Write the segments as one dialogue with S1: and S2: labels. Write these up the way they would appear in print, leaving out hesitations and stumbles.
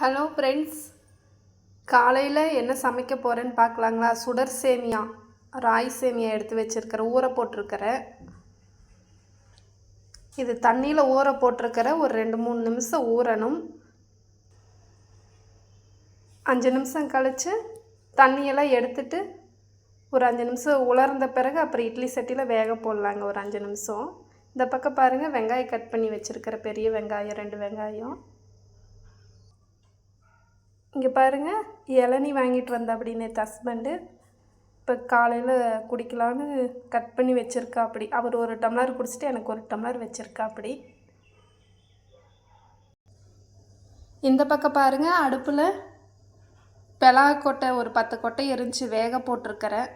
S1: Hello friends, காலையில் என்ன சமைக்க போகிறேன்னு பார்க்கலாங்களா? சுடர் சேமியா, ராய் சேமியா எடுத்து வச்சுருக்கிறேன், ஊற போட்டிருக்கிறேன். இது தண்ணியில் ஊற போட்டிருக்கிறேன். ஒரு 2-3 நிமிஷம் ஊறணும். 5 நிமிஷம் கழித்து தண்ணியெல்லாம் எடுத்துட்டு ஒரு 5 நிமிஷம் உலர்ந்த பிறகு அப்புறம் இட்லி சட்டியில் வேக போடலாங்க. ஒரு 5 நிமிஷம். இந்த பக்கம் பாருங்கள், வெங்காயம் கட் பண்ணி வச்சுருக்கிற பெரிய வெங்காயம் 2 வெங்காயம். இங்கே பாருங்கள், இளநீ வாங்கிட்டு வந்த அப்படின்னு ஹஸ்பண்டு இப்போ காலையில் குடிக்கலான்னு கட் பண்ணி வச்சுருக்கா. அப்படி அவர் ஒரு டம்ளர் குடிச்சிட்டு எனக்கு ஒரு டம்ளர் வச்சுருக்கா. அப்படி இந்த பக்கம் பாருங்கள், அடுப்பில் கொட்டை ஒரு 10 கொட்டை எரிஞ்சு வேக போட்டிருக்கிறேன்.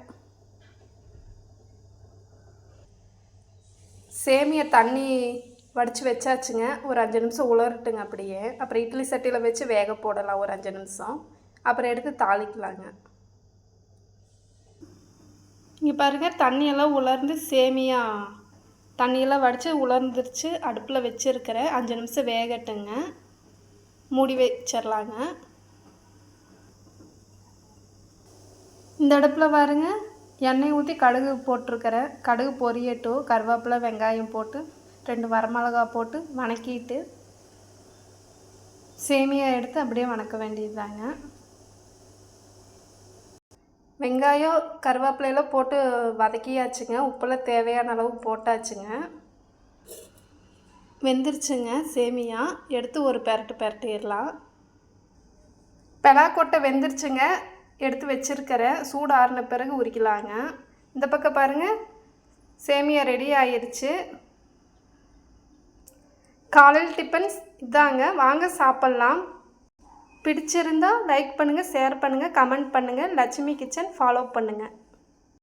S1: சேமியா தண்ணி வடித்து வச்சாச்சுங்க. ஒரு 5 நிமிஷம் உலரட்டுங்க. அப்படியே அப்புறம் இட்லி சட்டியில் வச்சு வேக போடலாம் ஒரு 5 நிமிஷம். அப்புறம் எடுத்து தாளிக்கலாங்க. இங்கே பாருங்கள், தண்ணியெல்லாம் உலர்ந்து சேமியா தண்ணியெல்லாம் வடித்து உலர்ந்துருச்சு. அடுப்பில் வச்சுருக்கிறேன். 5 நிமிஷம் வேகட்டுங்க. மூடி வச்சிடலாங்க. இந்த அடுப்பில் பாருங்க, எண்ணெய் ஊற்றி கடுகு போட்டிருக்கிறேன். கடுகு பொரியட்டும். கருவேப்பிலை வெங்காயம் போட்டு 2 வரமிளகா போட்டு வணக்கிட்டு சேமியா எடுத்து அப்படியே வணக்க வேண்டியதுதாங்க. வெங்காயம் கருவேப்பிலையெல்லாம் போட்டு வதக்கியாச்சுங்க. உப்பெல்லாம் தேவையான அளவு போட்டாச்சுங்க. வெந்துருச்சுங்க சேமியா. எடுத்து ஒரு பெரட்டிடலாம். கொட்டை வெந்துருச்சுங்க. எடுத்து வச்சுருக்கிறேன். சூடு ஆறின பிறகு உரிக்கலாங்க. இந்த பக்கம் பாருங்கள், சேமியா ரெடி ஆயிடுச்சு. காலையில் டிஃபன்ஸ் இதாங்க. வாங்க சாப்பிட்லாம். பிடிச்சிருந்தால் லைக் பண்ணுங்கள், ஷேர் பண்ணுங்கள், கமெண்ட் பண்ணுங்கள். லட்சுமி கிச்சன் ஃபாலோ பண்ணுங்கள்.